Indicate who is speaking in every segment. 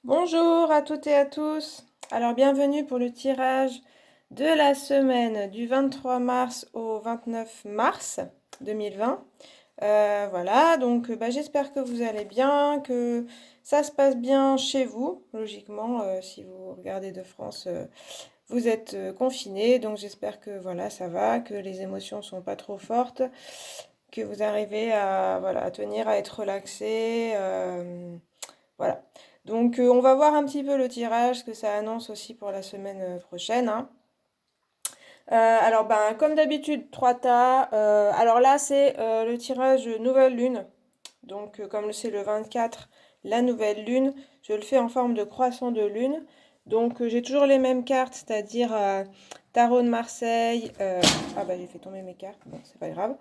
Speaker 1: Bonjour à toutes et à tous. Alors bienvenue pour le tirage de la semaine du 23 mars au 29 mars 2020. Voilà, donc j'espère que vous allez bien, que ça se passe bien chez vous. Logiquement, si vous regardez de France, vous êtes confinés, donc j'espère que voilà, ça va, que les émotions sont pas trop fortes, que vous arrivez à, voilà, à tenir, à être relaxé. Voilà. Donc on va voir un petit peu le tirage que ça annonce aussi pour la semaine prochaine, hein. Alors comme d'habitude, 3 tas. Alors là c'est le tirage nouvelle lune. Donc comme c'est le 24, la nouvelle lune, je le fais en forme de croissant de lune. Donc j'ai toujours les mêmes cartes, c'est-à-dire Tarot de Marseille. J'ai fait tomber mes cartes, bon c'est pas grave.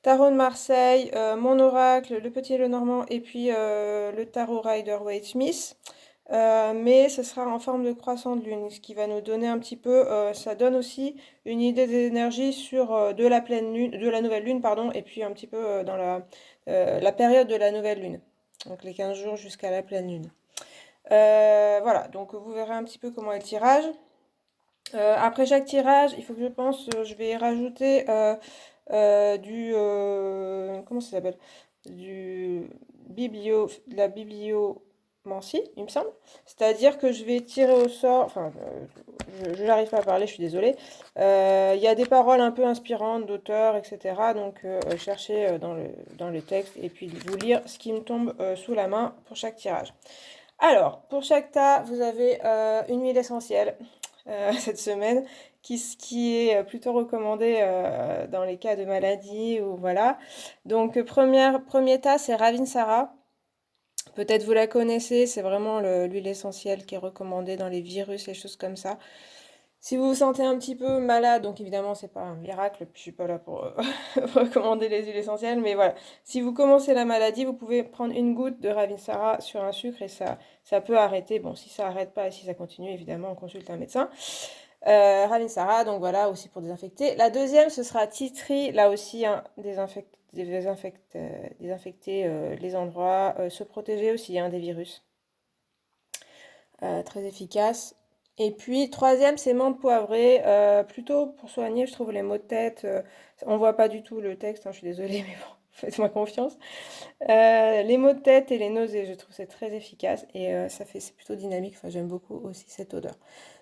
Speaker 1: Tarot de Marseille, mon oracle, le petit et le normand, et puis le tarot Rider-Waite-Smith. Mais ce sera en forme de croissant de lune, ce qui va nous donner un petit peu, ça donne aussi une idée des énergies sur de la pleine lune, de la nouvelle lune, pardon, et puis un petit peu dans la période de la nouvelle lune, donc les 15 jours jusqu'à la pleine lune. Voilà, donc vous verrez un petit peu comment est le tirage. Après chaque tirage, il faut que je pense, je vais rajouter comment ça s'appelle? Du de la bibliomancie, il me semble. C'est-à-dire que je vais tirer au sort, enfin, je n'arrive pas à parler, je suis désolée. Il y a des paroles un peu inspirantes d'auteurs, etc. Donc, chercher dans le texte et puis vous lire ce qui me tombe sous la main pour chaque tirage. Alors, pour chaque tas, vous avez une huile essentielle cette semaine, qui est plutôt recommandée dans les cas de maladie ou voilà. Donc, premier tas, c'est Ravinsara. Peut-être vous la connaissez, c'est vraiment l'huile essentielle qui est recommandée dans les virus et choses comme ça. Si vous vous sentez un petit peu malade, donc évidemment c'est pas un miracle, puis je suis pas là pour recommander les huiles essentielles, mais voilà. Si vous commencez la maladie, vous pouvez prendre une goutte de Ravinsara sur un sucre et ça peut arrêter. Bon, si ça arrête pas et si ça continue, évidemment, on consulte un médecin. Ravinsara, donc voilà, aussi pour désinfecter. La deuxième, ce sera Tea Tree, là aussi, hein, désinfecter les endroits, se protéger aussi hein, des virus. Très efficace. Et puis, troisième, c'est menthe poivrée, plutôt pour soigner, je trouve, les maux de tête. On voit pas du tout le texte, hein, je suis désolée, mais bon, faites-moi confiance. Les maux de tête et les nausées, je trouve c'est très efficace et c'est plutôt dynamique. Enfin, j'aime beaucoup aussi cette odeur.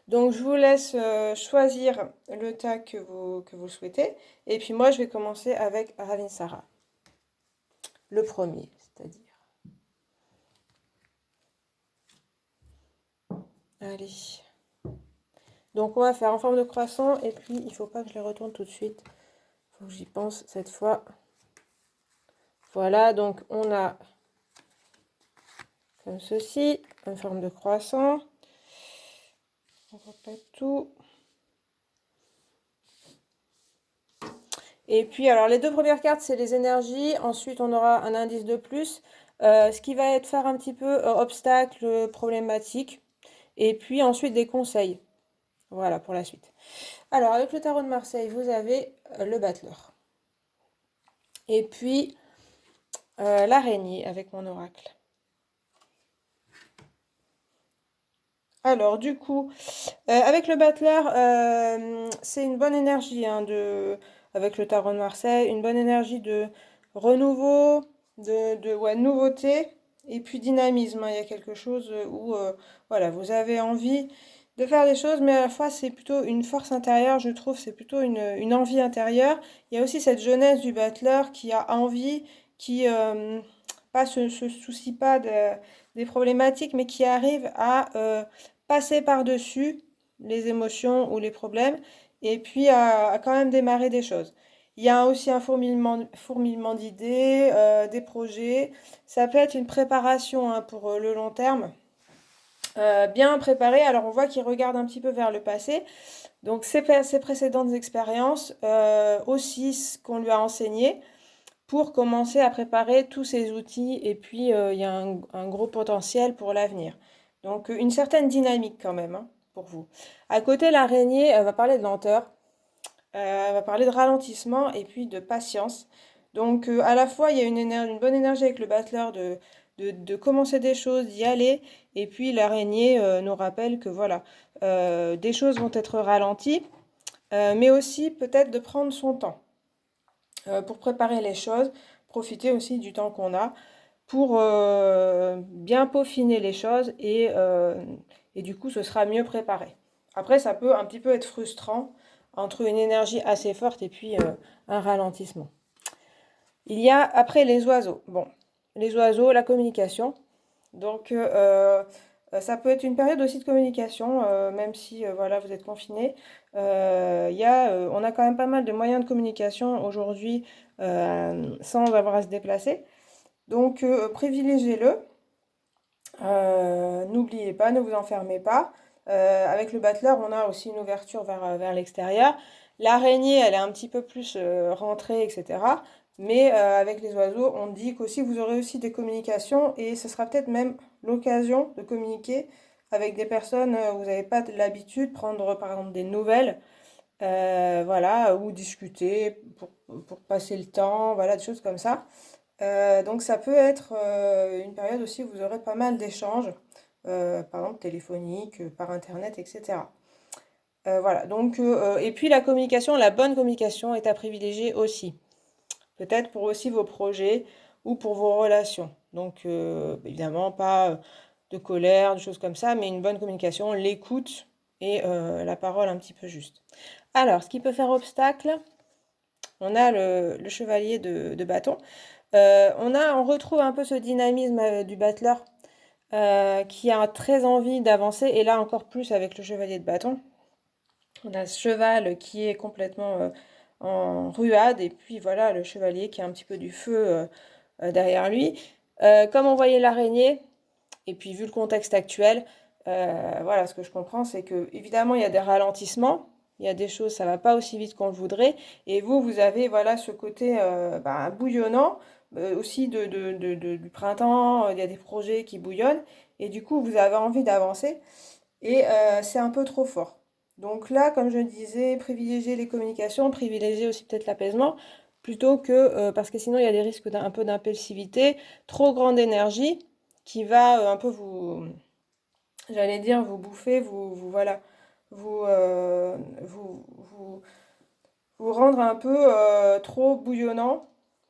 Speaker 1: Donc, je vous laisse choisir le tas que vous souhaitez. Et puis, moi, je vais commencer avec Ravinsara, le premier, c'est-à-dire. Allez. Donc, on va faire en forme de croissant et puis il faut pas que je les retourne tout de suite. Faut que j'y pense cette fois. Voilà, donc on a comme ceci, en forme de croissant. On répète tout. Et puis, alors, les deux premières cartes, c'est les énergies. Ensuite, on aura un indice de plus. Ce qui va être faire un petit peu obstacle, problématique. Et puis ensuite, des conseils. Voilà, pour la suite. Alors, avec le tarot de Marseille, vous avez le battleur. Et puis, l'araignée avec mon oracle. Alors, du coup, avec le battleur, c'est une bonne énergie hein, avec le tarot de Marseille, une bonne énergie de renouveau, ouais, nouveauté, et puis dynamisme, hein. Il y a quelque chose où voilà, vous avez envie de faire des choses, mais à la fois c'est plutôt une force intérieure, je trouve, c'est plutôt une envie intérieure. Il y a aussi cette jeunesse du battleur qui a envie, qui pas se soucie pas des problématiques, mais qui arrive à passer par-dessus les émotions ou les problèmes et puis à quand même démarrer des choses. Il y a aussi un fourmillement d'idées, des projets. Ça peut être une préparation hein, pour le long terme. Bien préparé, alors on voit qu'il regarde un petit peu vers le passé. Donc ses précédentes expériences, aussi ce qu'on lui a enseigné pour commencer à préparer tous ces outils et puis il y a un gros potentiel pour l'avenir. Donc une certaine dynamique quand même hein, pour vous. À côté, l'araignée, elle va parler de lenteur, elle va parler de ralentissement et puis de patience. Donc à la fois, il y a une bonne énergie avec le battleur de commencer des choses, d'y aller. Et puis l'araignée nous rappelle que voilà, des choses vont être ralenties, mais aussi peut-être de prendre son temps pour préparer les choses, profiter aussi du temps qu'on a pour bien peaufiner les choses et du coup ce sera mieux préparé. Après ça peut un petit peu être frustrant entre une énergie assez forte et puis un ralentissement. Il y a après les oiseaux. Bon, les oiseaux, la communication. Donc ça peut être une période aussi de communication, même si voilà, vous êtes confinés. On a quand même pas mal de moyens de communication aujourd'hui sans avoir à se déplacer. Donc privilégiez-le. N'oubliez pas, ne vous enfermez pas. Avec le battleur, on a aussi une ouverture vers l'extérieur. L'araignée, elle est un petit peu plus rentrée, etc. Mais avec les oiseaux, on dit qu'aussi vous aurez aussi des communications et ce sera peut-être même l'occasion de communiquer avec des personnes où vous n'avez pas l'habitude, prendre par exemple des nouvelles, voilà, ou discuter pour passer le temps, voilà, des choses comme ça. Donc ça peut être une période aussi où vous aurez pas mal d'échanges, par exemple téléphoniques, par internet, etc. Voilà, donc, et puis la communication, la bonne communication est à privilégier aussi. Peut-être pour aussi vos projets ou pour vos relations. Donc évidemment pas de colère, de choses comme ça, mais une bonne communication, l'écoute et la parole un petit peu juste. Alors, ce qui peut faire obstacle, on a le chevalier de bâton. On retrouve un peu ce dynamisme du battleur qui a très envie d'avancer, et là encore plus avec le chevalier de bâton. On a ce cheval qui est complètement en ruade, et puis voilà le chevalier qui a un petit peu du feu derrière lui. Comme on voyait l'araignée, et puis vu le contexte actuel, voilà, ce que je comprends, c'est que évidemment il y a des ralentissements, il y a des choses, ça va pas aussi vite qu'on le voudrait, et vous avez voilà ce côté bouillonnant, aussi du printemps, il y a des projets qui bouillonnent, et du coup vous avez envie d'avancer, et c'est un peu trop fort. Donc là, comme je disais, privilégier les communications, privilégier aussi peut-être l'apaisement, plutôt que, parce que sinon il y a des risques d'un peu d'impulsivité, trop grande énergie, qui va un peu j'allais dire, vous bouffer, voilà, vous, vous rendre un peu trop bouillonnant,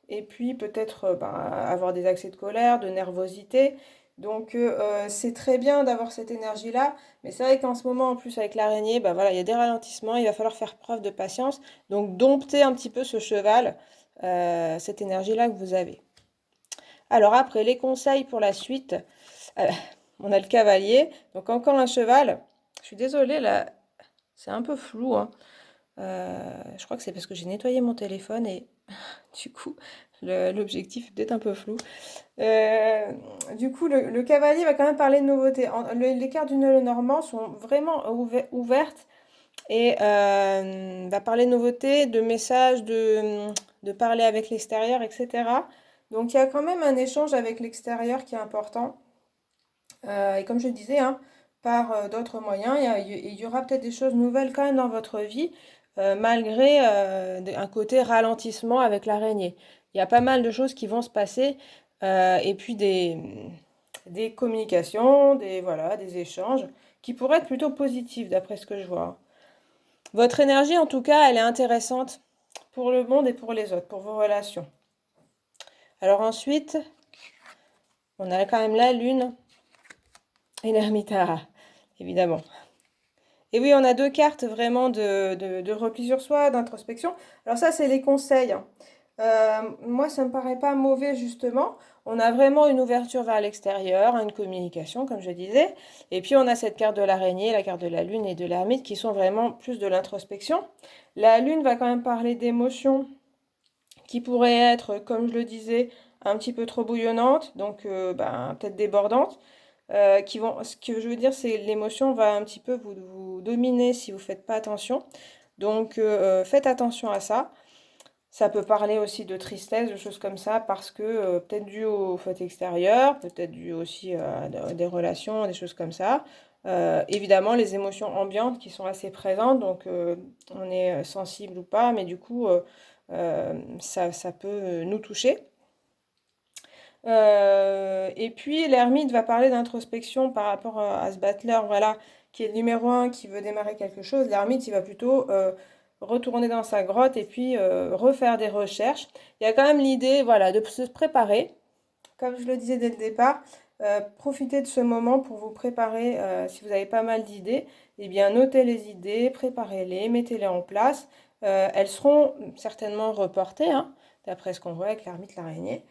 Speaker 1: et puis peut-être avoir des accès de colère, de nervosité. Donc c'est très bien d'avoir cette énergie-là, mais c'est vrai qu'en ce moment, en plus avec l'araignée, bah voilà, il y a des ralentissements, il va falloir faire preuve de patience, donc dompter un petit peu ce cheval, cette énergie-là que vous avez. Alors après, les conseils pour la suite, euh, on a le cavalier, donc encore un cheval. Je suis désolée, là, c'est un peu flou, hein. Je crois que c'est parce que j'ai nettoyé mon téléphone et du coup, l'objectif est peut-être un peu flou. Euh, du coup, le cavalier va quand même parler de nouveautés. Les cartes du Normand sont vraiment ouvertes et va parler de nouveautés, de messages, de parler avec l'extérieur, etc. Donc, il y a quand même un échange avec l'extérieur qui est important. Et comme je disais, hein, par d'autres moyens, il y aura peut-être des choses nouvelles quand même dans votre vie, malgré un côté ralentissement avec l'araignée. Il y a pas mal de choses qui vont se passer, et puis des communications, voilà, des échanges, qui pourraient être plutôt positifs d'après ce que je vois. Votre énergie, en tout cas, elle est intéressante pour le monde et pour les autres, pour vos relations. Alors ensuite, on a quand même la lune et l'ermita, évidemment. Et oui, on a deux cartes vraiment de repli sur soi, d'introspection. Alors ça, c'est les conseils, hein. Moi, ça me paraît pas mauvais, justement. On a vraiment une ouverture vers l'extérieur, une communication, comme je disais. Et puis, on a cette carte de l'araignée, la carte de la lune et de l'ermite, qui sont vraiment plus de l'introspection. La lune va quand même parler d'émotions qui pourraient être, comme je le disais, un petit peu trop bouillonnantes, donc peut-être débordantes. Ce que je veux dire, c'est l'émotion va un petit peu vous dominer si vous ne faites pas attention. Donc faites attention à ça. Ça peut parler aussi de tristesse, de choses comme ça, parce que peut-être dû au fait extérieur, peut-être dû aussi à des relations, des choses comme ça. Évidemment, les émotions ambiantes qui sont assez présentes, donc on est sensible ou pas, mais du coup, ça peut nous toucher. Et puis l'ermite va parler d'introspection par rapport à ce battleur, voilà, qui est le numéro un, qui veut démarrer quelque chose. L'ermite, il va plutôt retourner dans sa grotte et puis refaire des recherches. Il y a quand même l'idée, voilà, de se préparer. Comme je le disais dès le départ, profitez de ce moment pour vous préparer. Si vous avez pas mal d'idées, eh bien notez les idées, préparez-les, mettez-les en place. Elles seront certainement reportées, hein, d'après ce qu'on voit avec l'ermite, l'araignée.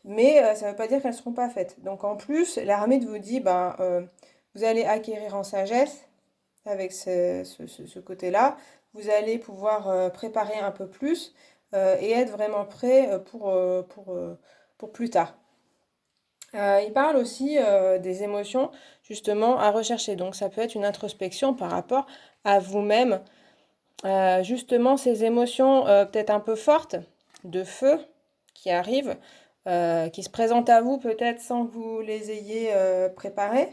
Speaker 1: Mais ça ne veut pas dire qu'elles ne seront pas faites. Donc en plus, l'ermite vous dit, ben, vous allez acquérir en sagesse avec ce côté-là. Vous allez pouvoir préparer un peu plus et être vraiment prêt pour plus tard. Il parle aussi des émotions justement à rechercher. Donc ça peut être une introspection par rapport à vous-même. Justement ces émotions peut-être un peu fortes de feu qui arrivent, qui se présentent à vous peut-être sans que vous les ayez préparées,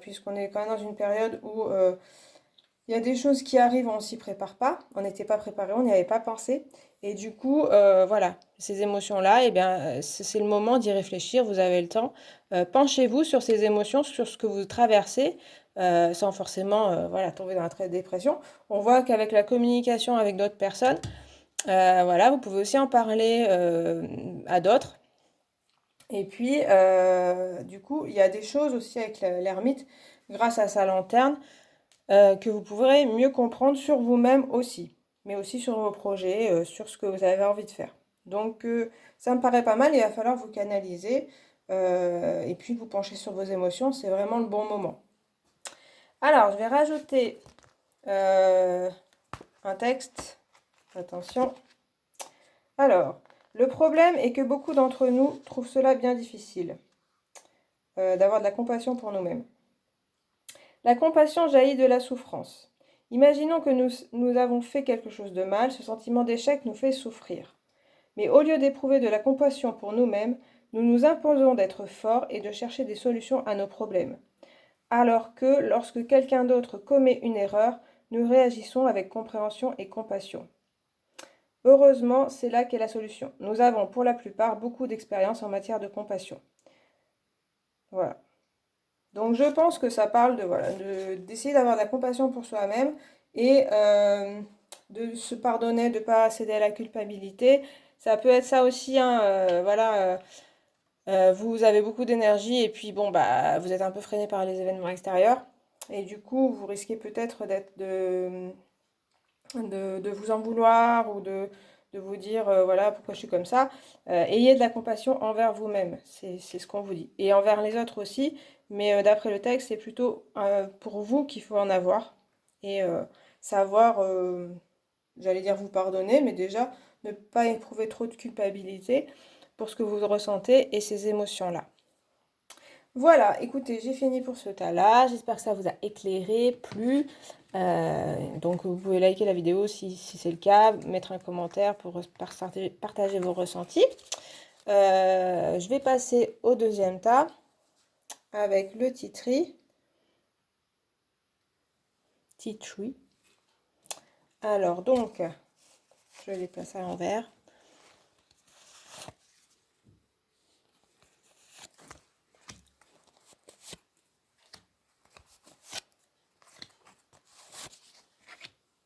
Speaker 1: puisqu'on est quand même dans une période où il y a des choses qui arrivent, on ne s'y prépare pas, on n'était pas préparé, on n'y avait pas pensé. Et du coup, voilà, ces émotions-là, eh bien, c'est le moment d'y réfléchir, vous avez le temps. Penchez-vous sur ces émotions, sur ce que vous traversez, sans forcément voilà, tomber dans la très dépression. On voit qu'avec la communication avec d'autres personnes, voilà, vous pouvez aussi en parler à d'autres. Et puis, du coup, il y a des choses aussi avec l'ermite, grâce à sa lanterne, que vous pourrez mieux comprendre sur vous-même aussi, mais aussi sur vos projets, sur ce que vous avez envie de faire. Donc ça me paraît pas mal, il va falloir vous canaliser et puis vous pencher sur vos émotions, c'est vraiment le bon moment. Alors, je vais rajouter un texte. Attention. Alors, le problème est que beaucoup d'entre nous trouvent cela bien difficile, d'avoir de la compassion pour nous-mêmes. La compassion jaillit de la souffrance. Imaginons que nous avons fait quelque chose de mal, ce sentiment d'échec nous fait souffrir. Mais au lieu d'éprouver de la compassion pour nous-mêmes, nous nous imposons d'être forts et de chercher des solutions à nos problèmes. Alors que lorsque quelqu'un d'autre commet une erreur, nous réagissons avec compréhension et compassion. Heureusement, c'est là qu'est la solution. Nous avons pour la plupart beaucoup d'expérience en matière de compassion. Voilà. Donc je pense que ça parle de voilà, d'essayer d'avoir de la compassion pour soi-même et de se pardonner, de ne pas céder à la culpabilité. Ça peut être ça aussi, hein, voilà, vous avez beaucoup d'énergie et puis bon, bah, vous êtes un peu freiné par les événements extérieurs. Et du coup, vous risquez peut-être de vous en vouloir ou de vous dire, voilà, pourquoi je suis comme ça. Ayez de la compassion envers vous-même, c'est ce qu'on vous dit. Et envers les autres aussi, mais d'après le texte, c'est plutôt pour vous qu'il faut en avoir. Et savoir, j'allais dire vous pardonner, mais déjà ne pas éprouver trop de culpabilité pour ce que vous ressentez et ces émotions-là. Voilà, écoutez, j'ai fini pour ce tas-là. J'espère que ça vous a éclairé, plu. Donc vous pouvez liker la vidéo si c'est le cas, mettre un commentaire pour partager vos ressentis. Je vais passer au deuxième tas avec le titri. Alors donc, je les place à l'envers.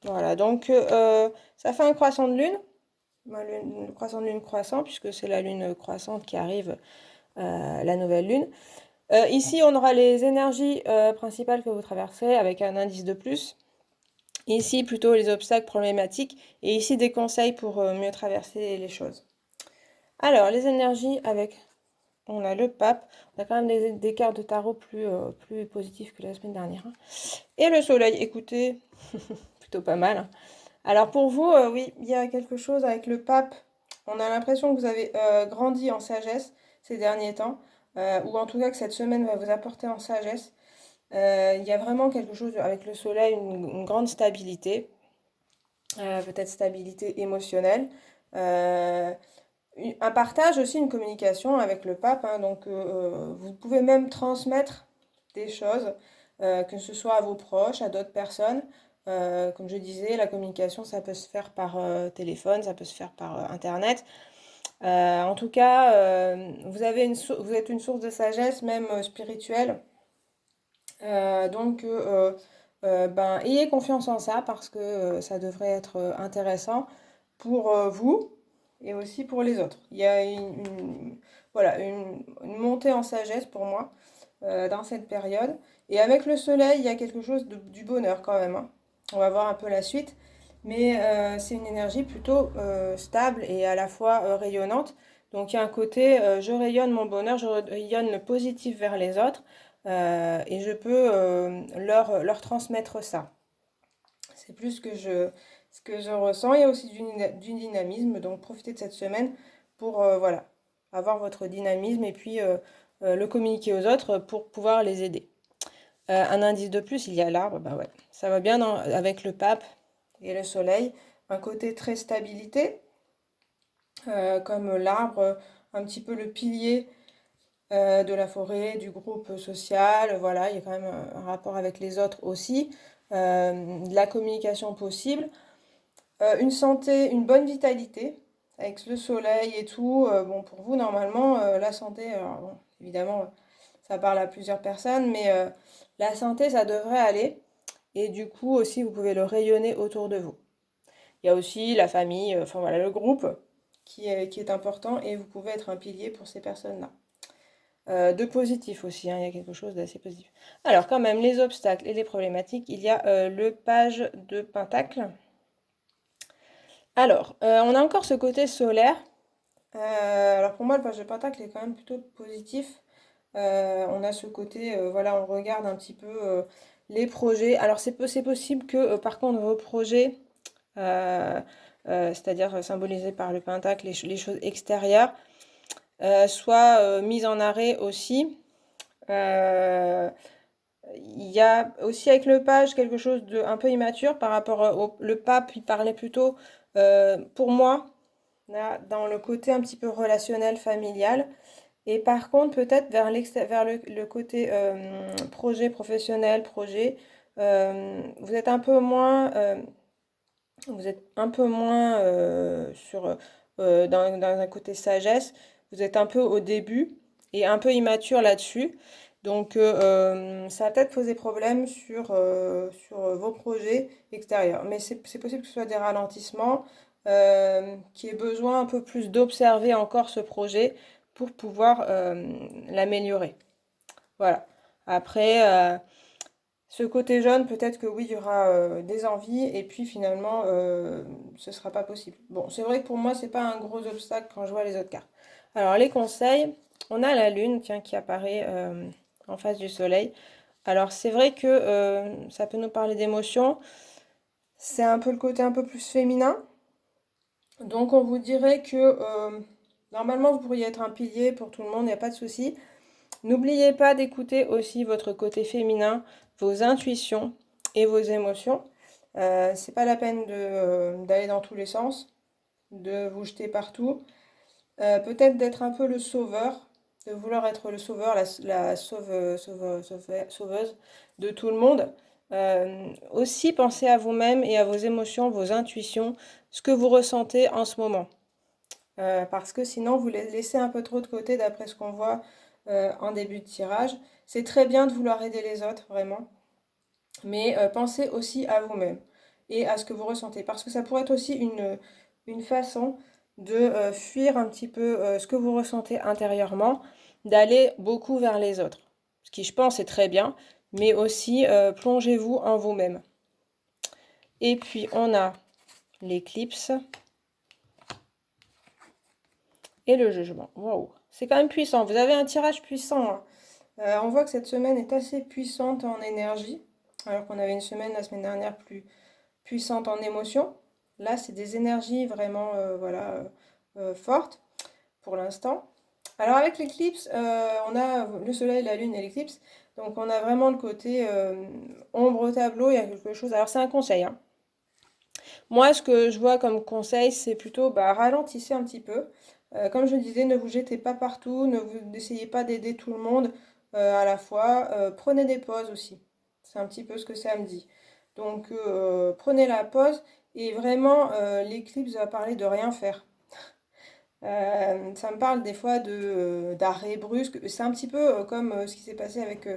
Speaker 1: Voilà, donc ça fait un croissant de lune. Le croissant de lune croissant, puisque c'est la lune croissante qui arrive, la nouvelle lune. Ici, on aura les énergies principales que vous traversez avec un indice de plus. Ici, plutôt les obstacles problématiques. Et ici, des conseils pour mieux traverser les choses. Alors, les énergies avec... On a le pape. On a quand même des cartes de tarot plus positifs que la semaine dernière. Hein. Et le soleil, écoutez, plutôt pas mal. Hein. Alors pour vous, oui, il y a quelque chose avec le pape. On a l'impression que vous avez grandi en sagesse ces derniers temps, ou en tout cas que cette semaine va vous apporter en sagesse. Il y a vraiment quelque chose avec le soleil, une grande stabilité, peut-être stabilité émotionnelle. Un partage aussi, une communication avec le pape. Hein, donc vous pouvez même transmettre des choses, que ce soit à vos proches, à d'autres personnes. Comme je disais, la communication, ça peut se faire par téléphone, ça peut se faire par internet. En tout cas, vous êtes une source de sagesse, même spirituelle. Donc, ayez confiance en ça parce que ça devrait être intéressant pour vous et aussi pour les autres. Il y a voilà, une montée en sagesse pour moi dans cette période. Et avec le soleil, il y a quelque chose du bonheur quand même, hein. On va voir un peu la suite. Mais c'est une énergie plutôt stable et à la fois rayonnante. Donc il y a un côté, je rayonne mon bonheur, je rayonne le positif vers les autres et je peux leur transmettre ça. C'est plus ce que je ressens. Il y a aussi du dynamisme, donc profitez de cette semaine pour voilà, avoir votre dynamisme et puis le communiquer aux autres pour pouvoir les aider. Un indice de plus, il y a l'arbre, bah ouais, ça va bien avec le pape et le soleil. Un côté très stabilité, comme l'arbre, un petit peu le pilier de la forêt, du groupe social, voilà, il y a quand même un rapport avec les autres aussi, de la communication possible, une santé, une bonne vitalité, avec le soleil et tout, bon, pour vous, normalement, la santé, alors bon, évidemment, ça parle à plusieurs personnes, mais la santé, ça devrait aller, et du coup aussi, vous pouvez le rayonner autour de vous. Il y a aussi la famille, enfin voilà, le groupe qui est important, et vous pouvez être un pilier pour ces personnes-là. De positif aussi, hein, il y a quelque chose d'assez positif. Alors quand même, les obstacles et les problématiques, il y a le page de Pentacle. Alors, on a encore ce côté solaire. Alors pour moi, le page de Pentacle est quand même plutôt positif. On a ce côté, voilà, on regarde un petit peu les projets. Alors c'est possible que par contre vos projets, euh, c'est-à-dire symbolisés par le Pentacle, les choses extérieures, soient mises en arrêt aussi. Euh, Il y a aussi avec le page quelque chose de un peu immature par rapport au le pape, il parlait plutôt, pour moi, là, dans le côté un petit peu relationnel, familial. Et par contre, peut-être vers le côté projet professionnel, projet, vous êtes un peu moins dans un côté sagesse. Vous êtes un peu au début et un peu immature là-dessus. Donc, ça va peut-être poser problème sur vos projets extérieurs. Mais c'est possible que ce soit des ralentissements, qu'il y ait besoin un peu plus d'observer encore ce projet pour pouvoir l'améliorer. Voilà. Après, ce côté jeune, peut-être que oui, il y aura des envies, et puis finalement, ce sera pas possible. Bon, c'est vrai que pour moi, c'est pas un gros obstacle quand je vois les autres cartes. Alors, les conseils, on a la lune, tiens, qui apparaît en face du soleil. Alors, c'est vrai que ça peut nous parler d'émotions. C'est un peu le côté un peu plus féminin. Donc, on vous dirait que normalement, vous pourriez être un pilier pour tout le monde, il n'y a pas de souci. N'oubliez pas d'écouter aussi votre côté féminin, vos intuitions et vos émotions. C'est pas la peine d'aller dans tous les sens, de vous jeter partout. Peut-être d'être un peu le sauveur, de vouloir être le sauveur, sauveuse de tout le monde. Aussi, pensez à vous-même et à vos émotions, vos intuitions, ce que vous ressentez en ce moment. Parce que sinon, vous les laissez un peu trop de côté d'après ce qu'on voit en début de tirage. C'est très bien de vouloir aider les autres, vraiment, mais pensez aussi à vous-même et à ce que vous ressentez, parce que ça pourrait être aussi une façon de fuir un petit peu ce que vous ressentez intérieurement, d'aller beaucoup vers les autres, ce qui je pense est très bien, mais aussi plongez-vous en vous-même. Et puis on a l'éclipse et le jugement. Waouh, c'est quand même puissant. Vous avez un tirage puissant, hein. On voit que cette semaine est assez puissante en énergie, alors qu'on avait une semaine la semaine dernière plus puissante en émotion. Là, c'est des énergies vraiment voilà, fortes pour l'instant. Alors avec l'éclipse, on a le soleil, la lune et l'éclipse. Donc on a vraiment le côté ombre au tableau, il y a quelque chose. Alors c'est un conseil, hein. Moi, ce que je vois comme conseil, c'est plutôt bah, ralentissez un petit peu. Comme je disais, ne vous jetez pas partout, n'essayez pas d'aider tout le monde à la fois. Prenez des pauses aussi. C'est un petit peu ce que ça me dit. Donc, prenez la pause et vraiment, l'éclipse va parler de rien faire. Ça me parle des fois d'arrêt brusque. C'est un petit peu comme ce qui s'est passé avec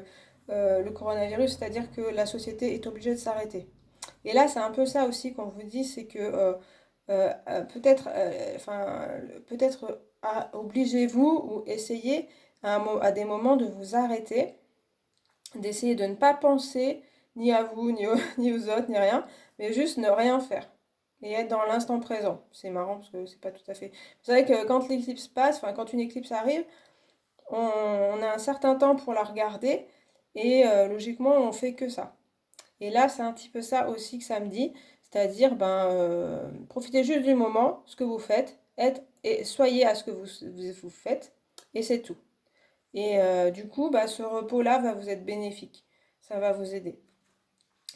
Speaker 1: le coronavirus, c'est-à-dire que la société est obligée de s'arrêter. Et là, c'est un peu ça aussi qu'on vous dit, c'est que peut-être, enfin, peut-être obligez-vous ou essayez à des moments de vous arrêter, d'essayer de ne pas penser ni à vous, ni aux autres, ni rien, mais juste ne rien faire et être dans l'instant présent. C'est marrant parce que c'est pas tout à fait. Vous savez que quand l'éclipse passe, enfin quand une éclipse arrive, on a un certain temps pour la regarder et logiquement on fait que ça. Et là, c'est un petit peu ça aussi que ça me dit, c'est-à-dire profitez juste du moment, ce que vous faites, et soyez à ce que vous faites, et c'est tout. Et du coup, ce repos-là va vous être bénéfique, ça va vous aider.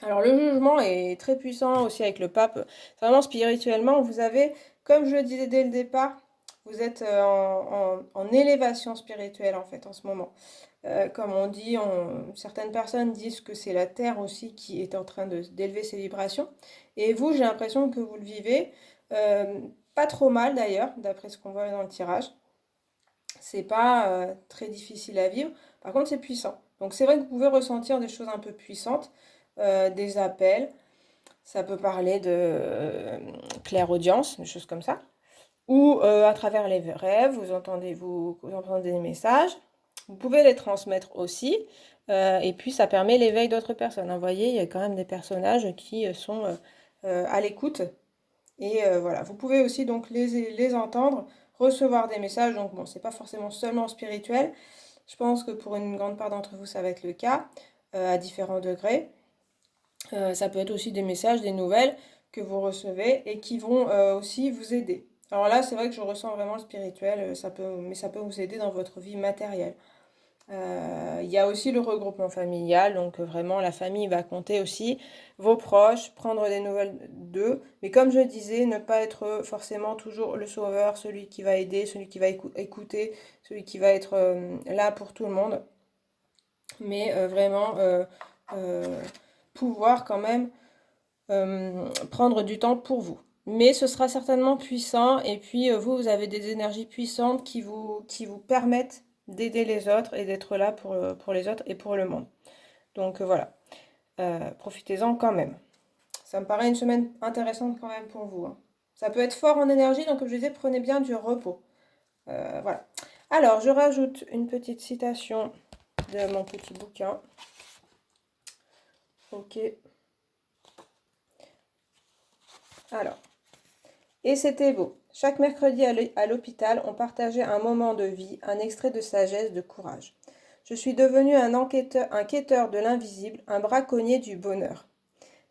Speaker 1: Alors le jugement est très puissant aussi avec le pape. Vraiment spirituellement, vous avez, comme je le disais dès le départ, vous êtes en élévation spirituelle en fait en ce moment. Comme on dit, certaines personnes disent que c'est la Terre aussi qui est en train d'élever ses vibrations. Et vous, j'ai l'impression que vous le vivez euh, pas trop mal d'ailleurs, d'après ce qu'on voit dans le tirage. C'est pas très difficile à vivre. Par contre, c'est puissant. Donc c'est vrai que vous pouvez ressentir des choses un peu puissantes, des appels. Ça peut parler de clairaudience, des choses comme ça. Ou à travers les rêves, vous entendez des messages. Vous pouvez les transmettre aussi. Et puis ça permet l'éveil d'autres personnes. Vous voyez, il y a quand même des personnages qui sont à l'écoute. Et voilà, vous pouvez aussi donc les entendre, recevoir des messages. Donc bon, c'est pas forcément seulement spirituel. Je pense que pour une grande part d'entre vous, ça va être le cas, à différents degrés. Ça peut être aussi des messages, des nouvelles que vous recevez et qui vont aussi vous aider. Alors là, c'est vrai que je ressens vraiment le spirituel, mais ça peut vous aider dans votre vie matérielle. Il y a aussi le regroupement familial, donc vraiment la famille va compter aussi, vos proches, prendre des nouvelles d'eux, mais comme je disais, ne pas être forcément toujours le sauveur, celui qui va aider, celui qui va écouter, celui qui va être là pour tout le monde, mais vraiment euh, pouvoir quand même prendre du temps pour vous. Mais ce sera certainement puissant et puis vous, vous avez des énergies puissantes qui vous permettent d'aider les autres et d'être là pour les autres et pour le monde. Donc voilà, profitez-en quand même. Ça me paraît une semaine intéressante quand même pour vous, hein. Ça peut être fort en énergie, donc comme je disais, prenez bien du repos. Voilà. Alors, je rajoute une petite citation de mon petit bouquin. Ok. Alors, et c'était beau. Chaque mercredi à l'hôpital, on partageait un moment de vie, un extrait de sagesse, de courage. Je suis devenu un quêteur de l'invisible, un braconnier du bonheur.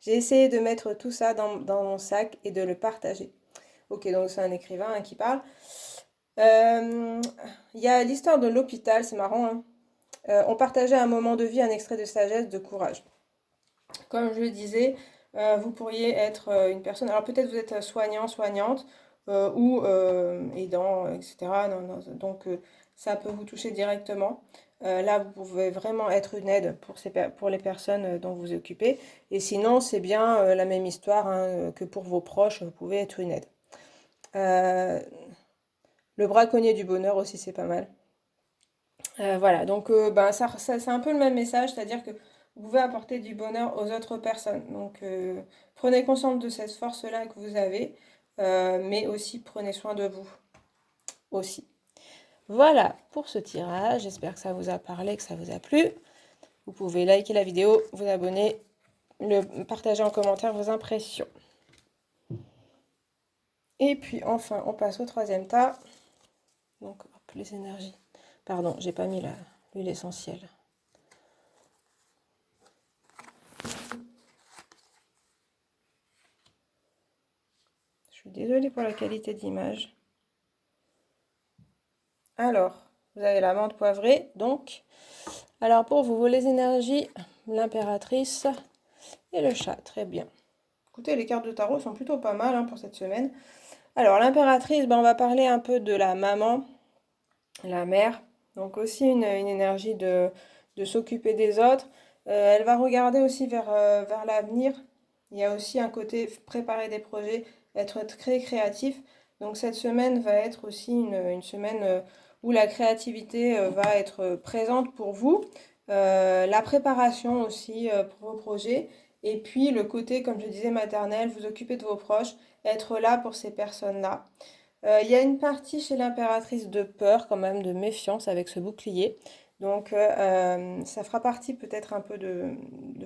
Speaker 1: J'ai essayé de mettre tout ça dans mon sac et de le partager. Ok, donc c'est un écrivain hein, qui parle. Il y a l'histoire de l'hôpital, c'est marrant, hein. On partageait un moment de vie, un extrait de sagesse, de courage. Comme je le disais, vous pourriez être une personne, alors peut-être vous êtes soignant, soignante, ou aidant, etc. Donc ça peut vous toucher directement. Là, vous pouvez vraiment être une aide pour les personnes dont vous vous occupez. Et sinon, c'est bien la même histoire hein, que pour vos proches, vous pouvez être une aide. Euh, le braconnier du bonheur aussi, c'est pas mal. Voilà, donc c'est un peu le même message, c'est-à-dire que vous pouvez apporter du bonheur aux autres personnes. Donc prenez conscience de cette force-là que vous avez, mais aussi prenez soin de vous aussi. Voilà pour ce tirage, j'espère que ça vous a parlé, que ça vous a plu. Vous pouvez liker la vidéo, vous abonner, partager en commentaire vos impressions. Et puis enfin, on passe au troisième tas. Donc hop, les énergies. Pardon, j'ai pas mis l'huile essentielle. Je suis désolée pour la qualité d'image. Alors, vous avez la menthe poivrée, donc. Alors pour vous, les énergies, l'impératrice et le chat, très bien. Écoutez, les cartes de tarot sont plutôt pas mal hein, pour cette semaine. Alors l'impératrice, on va parler un peu de la maman, la mère. Donc aussi une énergie de s'occuper des autres. Elle va regarder aussi vers l'avenir. Il y a aussi un côté préparer des projets, être très créatif. Donc cette semaine va être aussi une semaine où la créativité va être présente pour vous. La préparation aussi pour vos projets. Et puis le côté, comme je disais, maternel, vous occuper de vos proches, être là pour ces personnes-là. Il y a une partie chez l'impératrice de peur, quand même, de méfiance avec ce bouclier. Donc, ça fera partie peut-être un peu de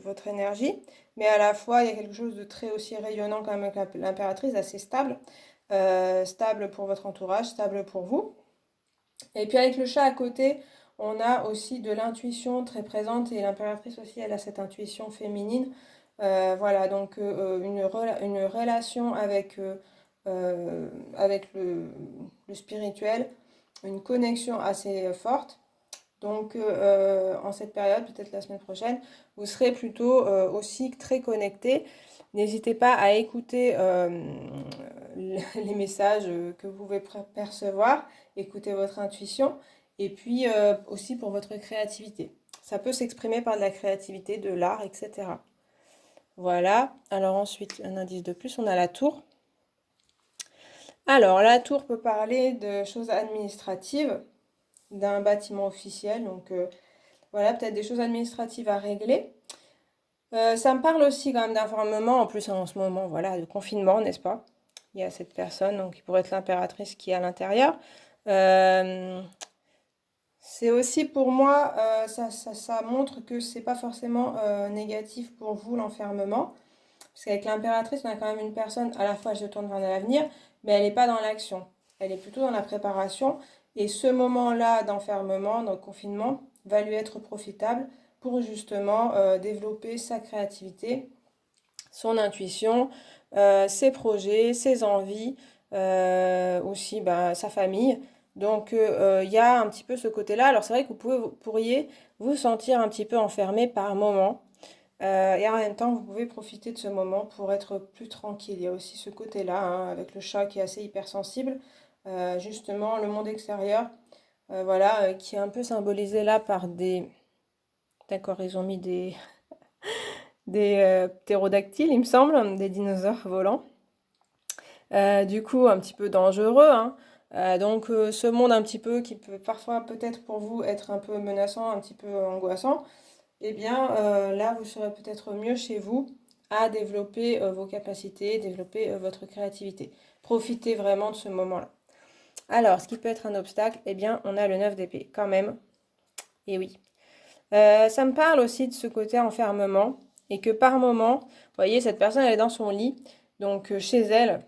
Speaker 1: votre énergie, mais à la fois, il y a quelque chose de très aussi rayonnant quand même avec l'impératrice, assez stable. Stable pour votre entourage, stable pour vous. Et puis avec le chat à côté, on a aussi de l'intuition très présente, et l'impératrice aussi, elle a cette intuition féminine. Voilà, donc une relation avec le spirituel, une connexion assez forte. Donc en cette période, peut-être la semaine prochaine, vous serez plutôt aussi très connecté. N'hésitez pas à écouter les messages que vous pouvez percevoir, écouter votre intuition, et puis aussi pour votre créativité. Ça peut s'exprimer par de la créativité, de l'art, etc. Voilà. Alors ensuite, un indice de plus, on a la tour. Alors la tour peut parler de choses administratives, d'un bâtiment officiel, donc voilà, peut-être des choses administratives à régler. Ça me parle aussi quand même d'informement, en plus en ce moment, voilà, de confinement, n'est-ce pas? Il y a cette personne, donc qui pourrait être l'impératrice qui est à l'intérieur. C'est aussi pour moi, ça montre que c'est pas forcément négatif pour vous l'enfermement. Parce qu'avec l'impératrice, on a quand même une personne, à la fois elle se tourne vers l'avenir, mais elle n'est pas dans l'action. Elle est plutôt dans la préparation. Et ce moment-là d'enfermement, de confinement, va lui être profitable pour justement développer sa créativité, son intuition, ses projets, ses envies, aussi bah, sa famille. Donc il y a un petit peu ce côté-là. Alors c'est vrai que pourriez vous sentir un petit peu enfermé par moment. Et en même temps, vous pouvez profiter de ce moment pour être plus tranquille. Il y a aussi ce côté-là, hein, avec le chat qui est assez hypersensible. Justement, le monde extérieur, voilà, qui est un peu symbolisé là par des... D'accord, ils ont mis des ptérodactyles, il me semble, des dinosaures volants. Du coup, un petit peu dangereux, hein. Donc, ce monde un petit peu qui peut parfois peut-être pour vous être un peu menaçant, un petit peu angoissant, eh bien là, vous serez peut-être mieux chez vous à développer vos capacités, développer votre créativité. Profitez vraiment de ce moment-là. Alors, ce qui peut être un obstacle, eh bien, on a le 9 d'épée, quand même. Et oui. Ça me parle aussi de ce côté enfermement, et que par moment, vous voyez, cette personne, elle est dans son lit, donc chez elle.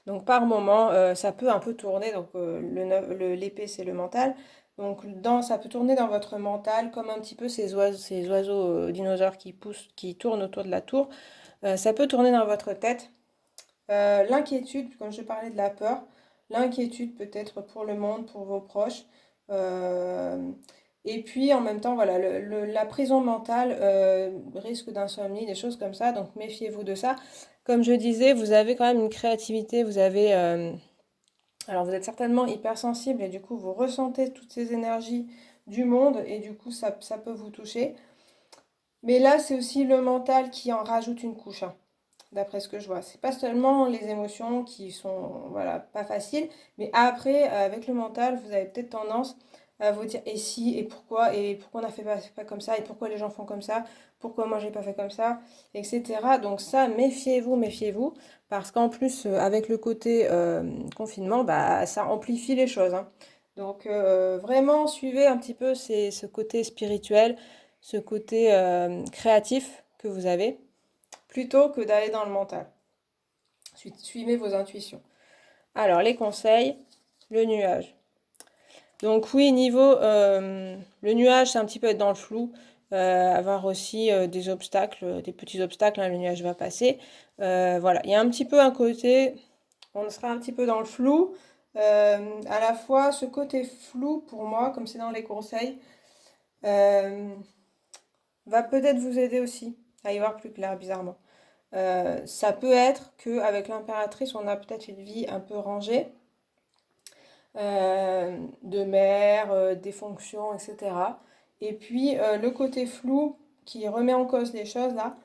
Speaker 1: Donc par moment, ça peut un peu tourner, donc l'épée c'est le mental, donc ça peut tourner dans votre mental comme un petit peu ces oiseaux dinosaures qui poussent, qui tournent autour de la tour. Ça peut tourner dans votre tête. L'inquiétude, comme je parlais de la peur, l'inquiétude peut-être pour le monde, pour vos proches. Euh, et puis en même temps, voilà, la prison mentale, risque d'insomnie, des choses comme ça, donc méfiez-vous de ça. Comme je disais, vous avez quand même une créativité, vous avez... alors vous êtes certainement hypersensible et du coup vous ressentez toutes ces énergies du monde et du coup ça peut vous toucher. Mais là c'est aussi le mental qui en rajoute une couche, hein, d'après ce que je vois. C'est pas seulement les émotions qui sont voilà, pas faciles, mais après avec le mental vous avez peut-être tendance à vous dire et pourquoi on a fait pas comme ça et pourquoi les gens font comme ça, pourquoi moi j'ai pas fait comme ça, etc. Donc ça méfiez-vous, méfiez-vous, parce qu'en plus avec le côté confinement, bah ça amplifie les choses, hein. Donc vraiment suivez un petit peu ce côté spirituel, ce côté créatif que vous avez, plutôt que d'aller dans le mental. Suivez vos intuitions. Alors, les conseils, le nuage. Donc oui, niveau le nuage, c'est un petit peu être dans le flou, avoir aussi des obstacles, des petits obstacles, hein, le nuage va passer. Voilà, il y a un petit peu un côté, on sera un petit peu dans le flou. À la fois, ce côté flou, pour moi, comme c'est dans les conseils, euh, va peut-être vous aider aussi à y voir plus clair, bizarrement. Ça peut être qu'avec l'impératrice, on a peut-être une vie un peu rangée, de mère, des fonctions, etc. Et puis le côté flou qui remet en cause les choses là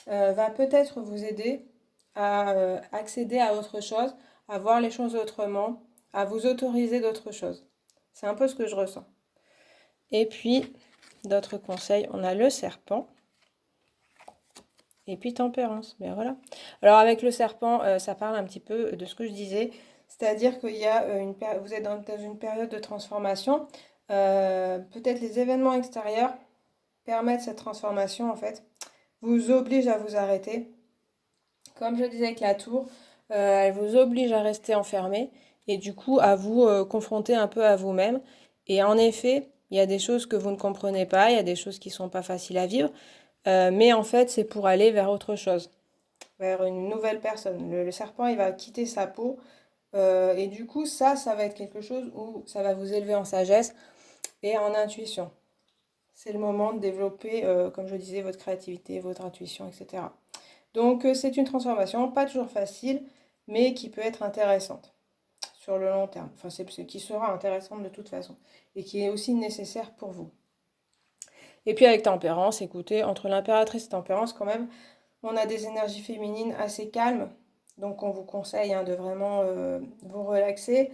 Speaker 1: va peut-être vous aider à accéder à autre chose, à voir les choses autrement, à vous autoriser d'autres choses. C'est un peu ce que je ressens. Et puis, d'autres conseils, on a le serpent. Et puis tempérance, ben voilà. Alors avec le serpent, ça parle un petit peu de ce que je disais, c'est-à-dire qu'il y a vous êtes dans une période de transformation. Peut-être les événements extérieurs permettent cette transformation en fait, vous obligent à vous arrêter. Comme je disais avec la tour, elle vous oblige à rester enfermé et du coup à vous confronter un peu à vous-même. Et en effet, il y a des choses que vous ne comprenez pas, il y a des choses qui ne sont pas faciles à vivre. Mais en fait, c'est pour aller vers autre chose, vers une nouvelle personne. Le serpent, il va quitter sa peau. Et du coup, ça va être quelque chose où ça va vous élever en sagesse et en intuition. C'est le moment de développer, comme je disais, votre créativité, votre intuition, etc. Donc, c'est une transformation, pas toujours facile, mais qui peut être intéressante sur le long terme. Enfin, qui sera intéressante de toute façon et qui est aussi nécessaire pour vous. Et puis avec tempérance, écoutez, entre l'impératrice et tempérance, quand même, on a des énergies féminines assez calmes. Donc on vous conseille de vraiment vous relaxer,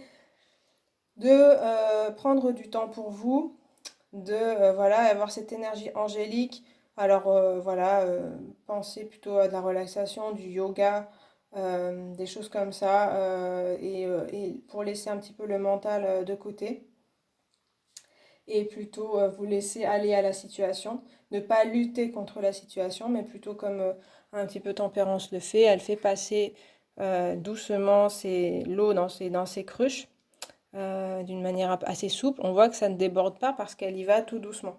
Speaker 1: de prendre du temps pour vous, de voilà, avoir cette énergie angélique. Alors voilà, pensez plutôt à de la relaxation, du yoga, des choses comme ça, et pour laisser un petit peu le mental de côté et plutôt vous laisser aller à la situation, ne pas lutter contre la situation, mais plutôt comme un petit peu Tempérance le fait, elle fait passer doucement l'eau dans ses cruches d'une manière assez souple. On voit que ça ne déborde pas parce qu'elle y va tout doucement.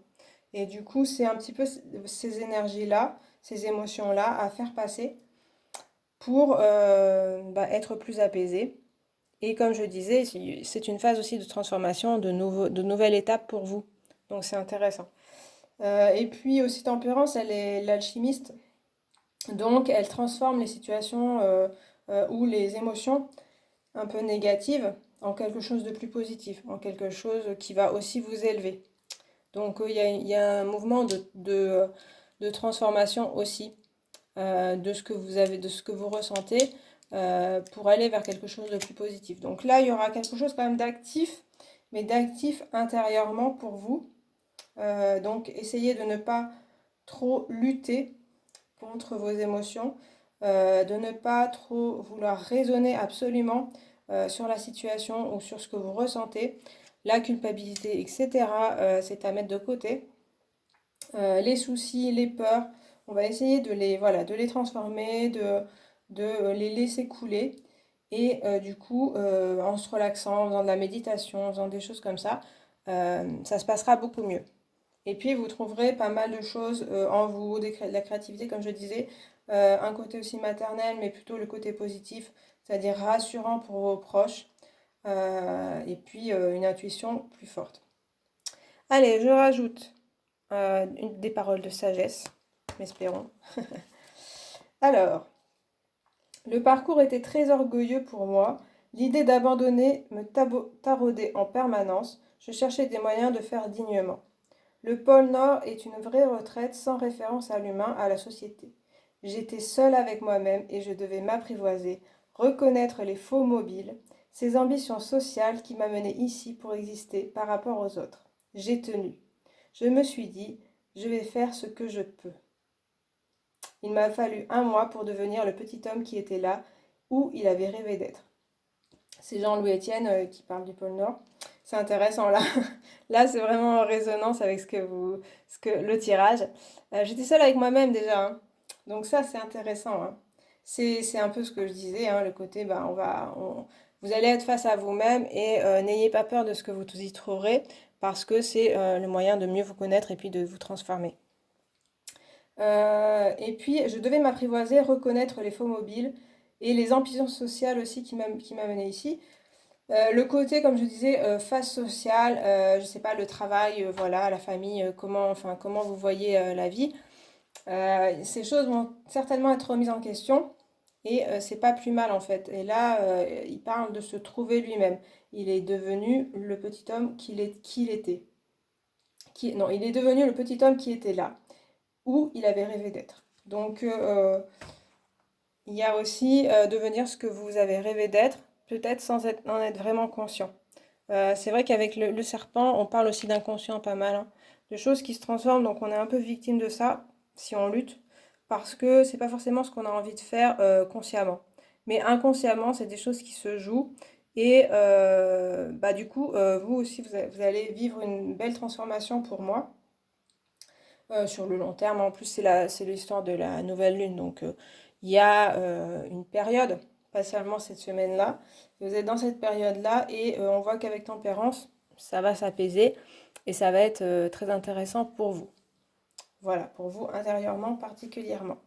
Speaker 1: Et du coup, c'est un petit peu ces énergies-là, ces émotions-là à faire passer pour être plus apaisé. Et comme je disais, c'est une phase aussi de transformation, de nouvelles étapes pour vous. Donc c'est intéressant. Et puis aussi Tempérance, elle est l'alchimiste. Donc elle transforme les situations ou les émotions un peu négatives en quelque chose de plus positif, en quelque chose qui va aussi vous élever. Donc il y a un mouvement de transformation aussi de ce que vous avez, de ce que vous ressentez pour aller vers quelque chose de plus positif. Donc là, il y aura quelque chose quand même d'actif, mais d'actif intérieurement pour vous. Donc essayez de ne pas trop lutter contre vos émotions, de ne pas trop vouloir raisonner absolument sur la situation ou sur ce que vous ressentez. La culpabilité, etc., c'est à mettre de côté. Les soucis, les peurs, on va essayer voilà, de les transformer, de les laisser couler. Et du coup, en se relaxant, en faisant de la méditation, en faisant des choses comme ça se passera beaucoup mieux. Et puis, vous trouverez pas mal de choses en vous, de la créativité, comme je disais, un côté aussi maternel, mais plutôt le côté positif, c'est-à-dire rassurant pour vos proches, et puis une intuition plus forte. Allez, je rajoute des paroles de sagesse, espérons. Alors, le parcours était très orgueilleux pour moi. L'idée d'abandonner me taraudait en permanence. Je cherchais des moyens de faire dignement. Le pôle Nord est une vraie retraite sans référence à l'humain, à la société. J'étais seule avec moi-même et je devais m'apprivoiser, reconnaître les faux mobiles, ces ambitions sociales qui m'amenaient ici pour exister par rapport aux autres. J'ai tenu. Je me suis dit, je vais faire ce que je peux. Il m'a fallu 1 mois pour devenir le petit homme qui était là, où il avait rêvé d'être. C'est Jean-Louis Etienne qui parle du pôle Nord. C'est intéressant là. Là, c'est vraiment en résonance avec le tirage. J'étais seule avec moi-même déjà, hein. Donc ça, c'est intéressant, hein. C'est un peu ce que je disais, hein, le côté, vous allez être face à vous-même et n'ayez pas peur de ce que vous y trouverez parce que c'est le moyen de mieux vous connaître et puis de vous transformer. Et puis, je devais m'apprivoiser, reconnaître les faux mobiles et les ambitions sociales aussi qui m'a mené ici. Le côté, comme je disais, phase sociale, je sais pas, le travail, voilà, la famille, comment vous voyez la vie. Ces choses vont certainement être remises en question et c'est pas plus mal en fait. Et là, il parle de se trouver lui-même. Il est devenu le petit homme qu'il était. Non, il est devenu le petit homme qui était là, où il avait rêvé d'être. Donc, il y a aussi devenir ce que vous avez rêvé d'être peut-être sans en être vraiment conscient. C'est vrai qu'avec le serpent, on parle aussi d'inconscient pas mal, hein, de choses qui se transforment, donc on est un peu victime de ça si on lutte, parce que c'est pas forcément ce qu'on a envie de faire consciemment. Mais inconsciemment, c'est des choses qui se jouent, et bah, du coup, vous aussi, vous allez vivre une belle transformation pour moi sur le long terme. En plus, c'est l'histoire de la nouvelle lune, donc il y a une période, pas seulement cette semaine-là. Vous êtes dans cette période-là et on voit qu'avec tempérance, ça va s'apaiser et ça va être très intéressant pour vous. Voilà, pour vous intérieurement particulièrement.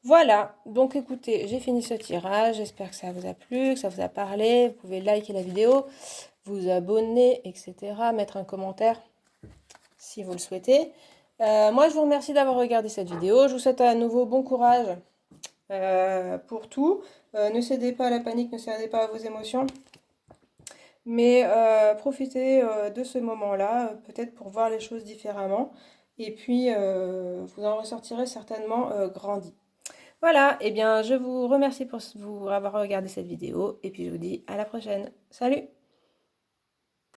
Speaker 1: Voilà, donc écoutez, j'ai fini ce tirage, j'espère que ça vous a plu, que ça vous a parlé. Vous pouvez liker la vidéo, vous abonner, etc. Mettre un commentaire si vous le souhaitez. Moi, je vous remercie d'avoir regardé cette vidéo. Je vous souhaite à nouveau bon courage pour tout. Ne cédez pas à la panique, ne cédez pas à vos émotions. Mais profitez de ce moment-là, peut-être pour voir les choses différemment. Et puis, vous en ressortirez certainement grandi. Voilà, et bien je vous remercie pour avoir regardé cette vidéo. Et puis je vous dis à la prochaine. Salut!